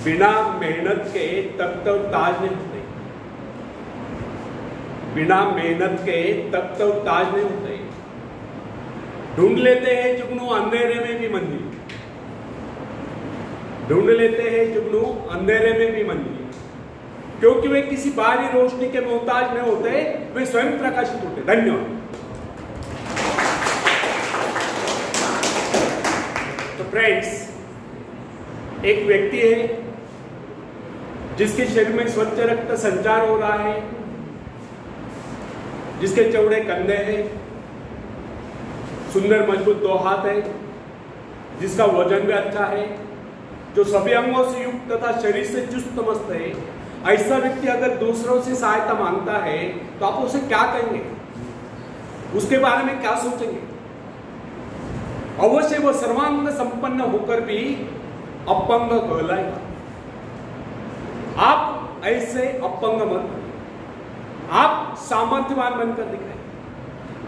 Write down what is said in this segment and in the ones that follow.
बिना मेहनत के तब तक ताज नहीं होते। बिना मेहनत के तब तक ताज नहीं होते। ढूंढ लेते हैं जुगनू अंधेरे में भी मंजिल, ढूंढ लेते हैं जुगनू अंधेरे में भी मंजिल, क्योंकि वे किसी बाहरी रोशनी के मोहताज नहीं होते, वे स्वयं प्रकाशित होते। धन्यवाद। तो फ्रेंड्स, एक व्यक्ति है जिसके शरीर में स्वच्छ रक्त संचार हो रहा है, जिसके चौड़े कंधे हैं, सुंदर मजबूत 2 हाथ है, जिसका वजन भी अच्छा है, जो सभी अंगों से युक्त तथा शरीर से चुस्त मस्त है। ऐसा व्यक्ति अगर दूसरों से सहायता मांगता है तो आप उसे क्या कहेंगे, उसके बारे में क्या सोचेंगे? अवश्य वो सर्वांग संपन्न होकर भी अपंग कहलाएगा। आप ऐसे अपंग मत, आप सामर्थ्यवान बनकर दिखाइए।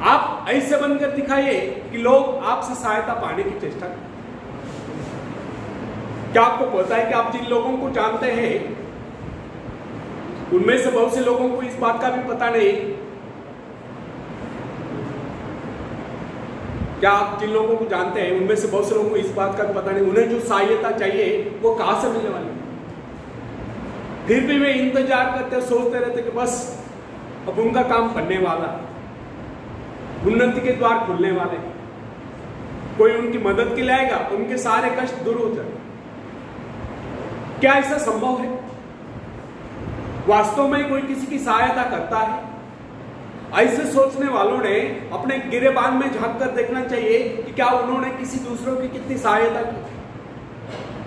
आप ऐसे बनकर दिखाइए कि लोग आपसे सहायता पाने की चेष्टा करें। क्या आपको पता है कि आप जिन लोगों को जानते हैं उनमें से बहुत से लोगों को इस बात का भी पता नहीं। क्या आप जिन लोगों को जानते हैं उनमें से बहुत से लोगों को इस बात का भी पता नहीं, उन्हें जो सहायता चाहिए वो कहां से मिलने वाली है। फिर भी वे इंतजार करते, सोचते रहते कि बस अब उनका काम बनने वाला, उन्नति के द्वार खुलने वाले, कोई उनकी मदद के लिए आएगा, उनके सारे कष्ट दूर हो जाए। क्या ऐसा संभव है? वास्तव में कोई किसी की सहायता करता है? ऐसे सोचने वालों ने अपने गिरेबान में झांक कर देखना चाहिए कि क्या उन्होंने किसी दूसरों की कितनी सहायता की,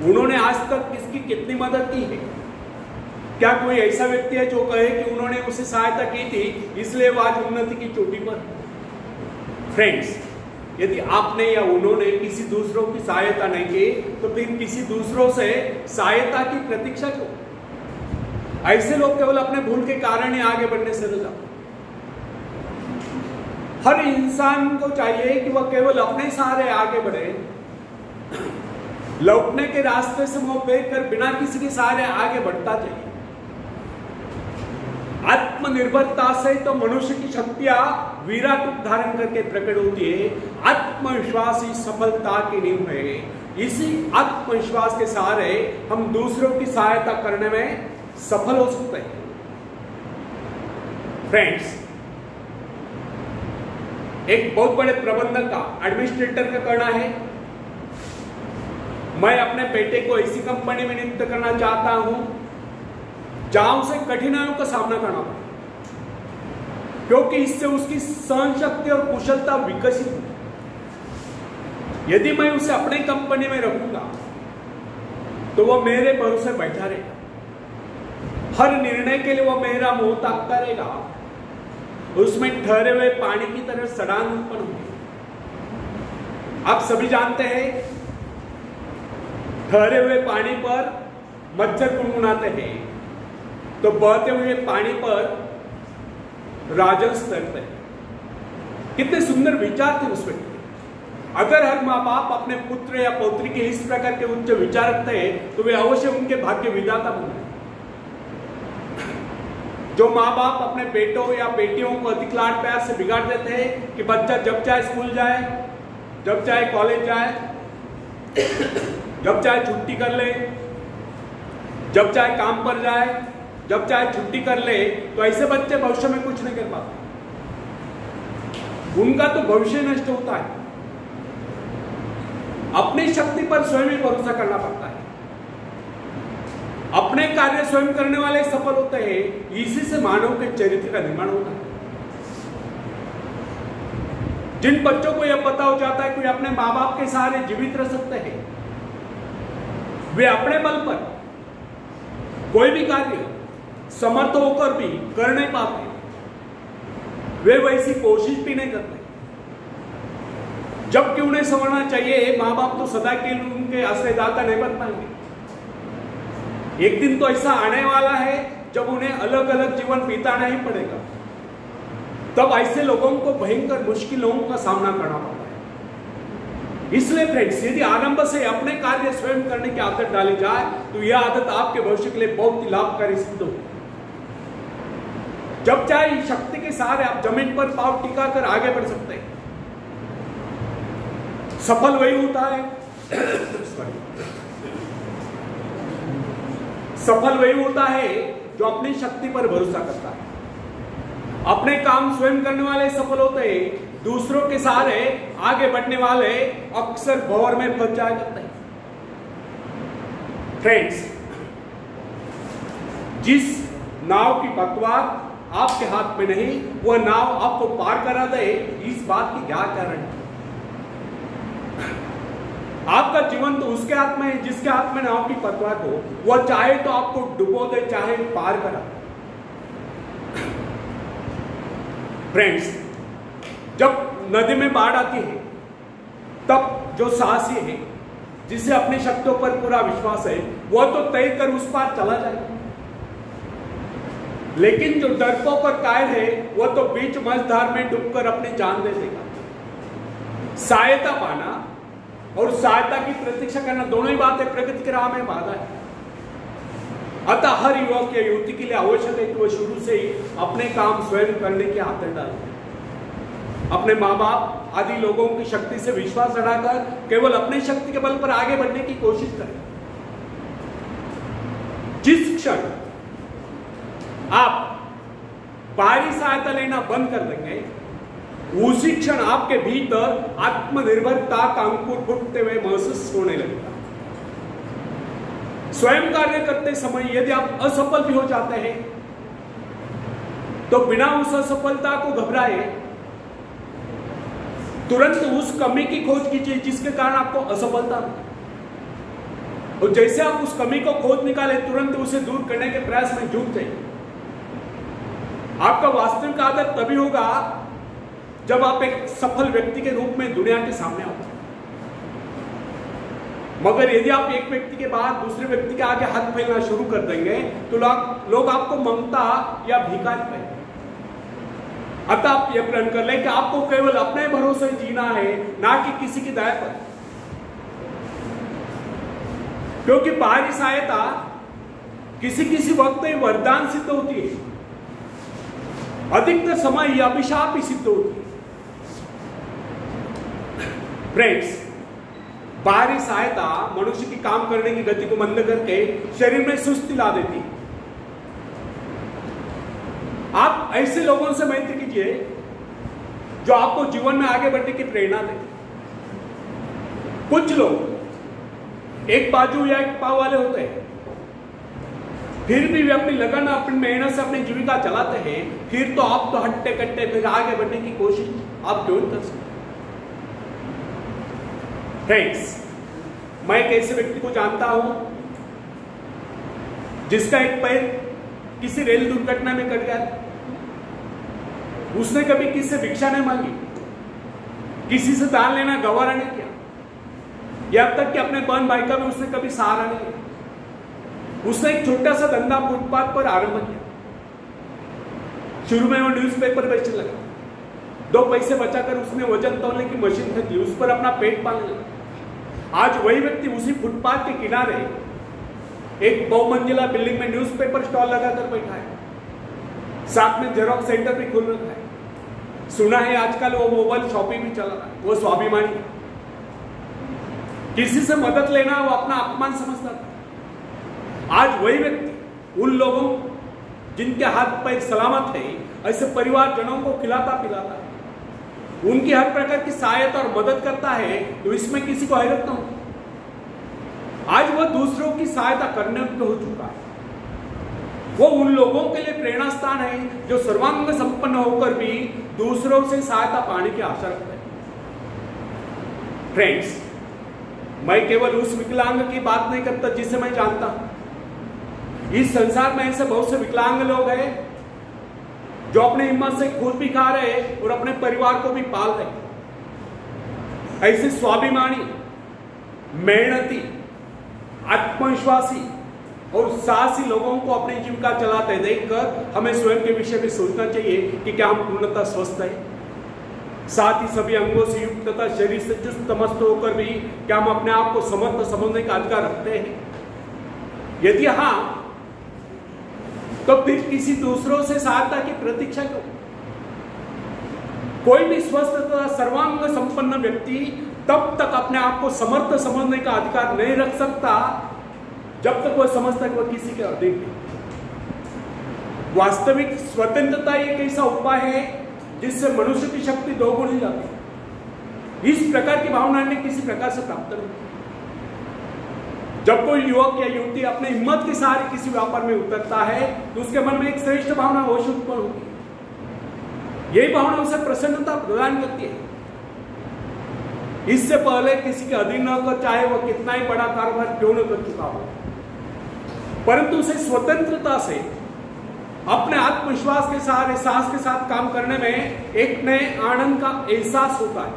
उन्होंने आज तक किसकी कितनी मदद की है। क्या कोई ऐसा व्यक्ति है जो कहे कि उन्होंने उसे सहायता की थी इसलिए वो आज उन्नति की चोटी पर? फ्रेंड्स, यदि आपने या उन्होंने किसी दूसरों की सहायता नहीं की तो फिर किसी दूसरों से सहायता की प्रतीक्षा क्यों? ऐसे लोग केवल अपने भूल के कारण ही आगे बढ़ने से रुक जाते। हर इंसान को चाहिए कि वह केवल अपने सहारे आगे बढ़े, लौटने के रास्ते से मुंह फेर कर बिना किसी के सहारे आगे बढ़ता चाहिए। आत्मनिर्भरता से तो मनुष्य की शक्तियां विराट रूप धारण करके प्रकट होती है। आत्मविश्वास ही सफलता की नींव है। इसी आत्मविश्वास के सहारे हम दूसरों की सहायता करने में सफल हो सकते हैं। फ्रेंड्स, एक बहुत बड़े प्रबंधक का, एडमिनिस्ट्रेटर का कहना है, मैं अपने बेटे को ऐसी कंपनी में नियुक्त करना चाहता हूं जहां उसे कठिनाइयों का सामना करना पड़े, क्योंकि इससे उसकी सहन शक्ति और कुशलता विकसित होगी। यदि मैं उसे अपने कंपनी में रखूंगा तो वह मेरे भरोसे बैठा रहेगा, हर निर्णय के लिए वह मेरा मुंह ताकता रहेगा, उसमें ठहरे हुए पानी की तरह सड़ान उत्पन्न होगी। आप सभी जानते हैं, ठहरे हुए पानी पर मच्छर गुनगुनाते हैं तो बहते हुए पानी पर राजहंस तैरते हैं। कितने सुंदर विचार थे उसमें। अगर हर माँ बाप अपने पुत्र या पौत्री के इस प्रकार के उच्च विचार रखते हैं तो वे अवश्य उनके भाग्य विधाता बने। जो माँ बाप अपने बेटों या बेटियों को अधिक लाड प्यार से बिगाड़ देते हैं कि बच्चा जब चाहे स्कूल जाए, जब चाहे कॉलेज जाए, जब चाहे छुट्टी कर ले, जब चाहे काम पर जाए, जब चाहे छुट्टी कर ले, तो ऐसे बच्चे भविष्य में कुछ नहीं कर पाते। उनका तो भविष्य नष्ट होता है। अपनी शक्ति पर स्वयं ही भरोसा करना पड़ता है। अपने कार्य स्वयं करने वाले सफल होते हैं। इसी से मानव के चरित्र का निर्माण होता है। जिन बच्चों को यह पता हो जाता है कि वे अपने माँ बाप के सहारे जीवित रह सकते हैं, वे अपने बल पर कोई भी कार्य समर्थ होकर भी कर नहीं पाते, वे वैसी कोशिश भी नहीं करते। जबकि उन्हें समझना चाहिए माँ बाप तो सदा के लिए उनके आश्रयदाता नहीं बन पाएंगे। एक दिन तो ऐसा आने वाला है जब उन्हें अलग अलग जीवन बिताना ही पड़ेगा। तब ऐसे लोगों को भयंकर मुश्किलों का सामना करना पड़ता है। इसलिए फ्रेंड्स, यदि आरंभ से अपने कार्य स्वयं करने की आदत डाली जाए तो यह आदत आपके भविष्य के लिए बहुत ही लाभकारी सिद्ध होगी। जब चाहे शक्ति के सहारे आप जमीन पर पांव टिका कर आगे बढ़ सकते हैं। सफल वही होता है सफल वही होता है जो अपनी शक्ति पर भरोसा करता है। अपने काम स्वयं करने वाले सफल होते हैं, दूसरों के सहारे आगे बढ़ने वाले अक्सर भंवर में फंस जाया करते हैं। फ्रेंड्स, जिस नाव की पतवार आपके हाथ में नहीं, वह नाव आपको पार करा दे, इस बात की क्या कारण है? आपका जीवन तो उसके हाथ में है जिसके हाथ में नाव की पतवार हो। वह चाहे तो आपको डुबो दे, चाहे पार करा। फ्रेंड्स, जब नदी में बाढ़ आती है तब जो साहसी है, जिसे अपनी शक्तियों पर पूरा विश्वास है, वह तो तय कर उस पार चला जाएगा। लेकिन जो डरपोक और कायर है, वह तो बीच मझधार में डूबकर अपनी जान दे देगा। सहायता पाना और सहायता की प्रतीक्षा करना, दोनों ही बातें प्रगति की राह में बाधा है। अतः हर युवक या युवती के लिए आवश्यक है कि वह शुरू से ही अपने काम स्वयं करने की आदत डाले। अपने माँ बाप आदि लोगों की शक्ति से विश्वास हटाकर केवल अपनी शक्ति के बल पर आगे बढ़ने की कोशिश करें। जिस क्षण आप बाहरी सहायता लेना बंद कर देंगे, उसी क्षण आपके भीतर आत्मनिर्भरता का अंकुर फूटते हुए महसूस होने लगेगा। स्वयं कार्य करते समय यदि आप असफल भी हो जाते हैं तो बिना उस असफलता को घबराए तुरंत उस कमी की खोज कीजिए जिसके कारण आपको असफलता मिली। और जैसे आप उस कमी को खोज निकाले, तुरंत उसे दूर करने के प्रयास में जुट जाइए। आपका वास्तविक आदर तभी होगा जब आप एक सफल व्यक्ति के रूप में दुनिया के सामने आओगे। मगर यदि आप एक व्यक्ति के बाद दूसरे व्यक्ति के आगे हाथ फैलाना शुरू कर देंगे तो लोग आपको ममता या भिखारी कहेंगे। अतः आप यह प्रण कर लें कि आपको केवल अपने भरोसे जीना है, ना कि किसी की दया पर। क्योंकि बाहरी सहायता किसी वक्त वरदान सिद्ध होती है, अधिकतर समय यह अभिशाप ही सिद्ध होती है। फ्रेंड्स, बाहरी सहायता मनुष्य की काम करने की गति को मंद करके शरीर में सुस्ती ला देती है। आप ऐसे लोगों से मैत्री कीजिए जो आपको जीवन में आगे बढ़ने की प्रेरणा दें। कुछ लोग एक बाजू या एक पांव वाले होते हैं, फिर भी वे अपनी लगन अपनी मेहनत से अपनी जीविका चलाते हैं। फिर तो आप तो हट्टे कट्टे फिर आगे बढ़ने की कोशिश आप क्यों कर सकते? फ्रेंड्स, मैं एक ऐसे व्यक्ति को जानता हूं जिसका एक पैर किसी रेल दुर्घटना में कट गया। उसने कभी किसी से भिक्षा नहीं मांगी, किसी से दान लेना गवारा नहीं किया, यहां तक कि अपने बहन भाई का भी उसने कभी सहारा नहीं लिया। उसने एक छोटा सा धंधा फुटपाथ पर आरंभ किया। शुरू में वो न्यूज़पेपर बेचने लगा। 2 पैसे बचाकर उसने वजन तौलने की मशीन खरीद ली, उस पर अपना पेट पालने लगा। आज वही व्यक्ति उसी फुटपाथ के किनारे एक बहुमंजिला बिल्डिंग में न्यूज़पेपर स्टॉल लगाकर बैठा है। साथ में जेरॉक्स सेंटर भी खुल रखा है। सुना है आजकल वो मोबाइल शॉपिंग भी चल रहा है। वो स्वाभिमानी, किसी से मदद लेना वो अपना अपमान समझता था। आज वही व्यक्ति उन लोगों जिनके हाथ पैर सलामत है, ऐसे परिवारजनों को खिलाता पिलाता है, उनकी हर प्रकार की सहायता और मदद करता है। तो इसमें किसी को हैरत न हो। आज वह दूसरों की सहायता करने योग्य हो चुका है। वो उन लोगों के लिए प्रेरणा स्थान है जो सर्वांग संपन्न होकर भी दूसरों से सहायता पाने की आशा रखते हैं। फ्रेंड्स, मैं केवल उस विकलांग की बात नहीं करता जिसे मैं जानता हूं। इस संसार में ऐसे बहुत से विकलांग लोग हैं जो अपने हिम्मत से खुद भी खा रहे हैं और अपने परिवार को भी पाल रहे हैं। ऐसे स्वाभिमानी, मेहनती, आत्मविश्वासी और साहसी लोगों को अपनी जीविका चलाते देखकर हमें स्वयं के विषय में सोचना चाहिए कि क्या हम पूर्णतः स्वस्थ हैं। साथ ही सभी अंगों से युक्त तथा शरीर से चुस्त तमस्त होकर भी क्या हम अपने आप को समर्थ समझने का अधिकार रखते हैं? यदि हाँ, तो फिर किसी दूसरों से सहायता की प्रतीक्षा क्यों? कोई भी स्वस्थ तथा सर्वांग संपन्न व्यक्ति तब तक अपने आप को समर्थ समझने का अधिकार नहीं रख सकता जब तक वह समझता है कि वह किसी के अधीन है। वास्तविक स्वतंत्रता एक ऐसा उपाय है जिससे मनुष्य की शक्ति दोगुनी हो जाती है। इस प्रकार की भावना ने किसी प्रकार से प्राप्त नहीं। जब कोई युवक या युवती अपने हिम्मत के सहारे किसी व्यापार में उतरता है तो उसके मन में एक श्रेष्ठ भावना अवश्य उत्पन्न होती है। यही भावना उसे प्रसन्नता प्रदान करती है। इससे पहले किसी के अधीन न होकर चाहे वह कितना ही बड़ा कारोबार क्यों न कर चुका हो, परंतु उसे स्वतंत्रता से अपने आत्मविश्वास के सहारे साहस के साथ काम करने में एक नए आनंद का एहसास होता है।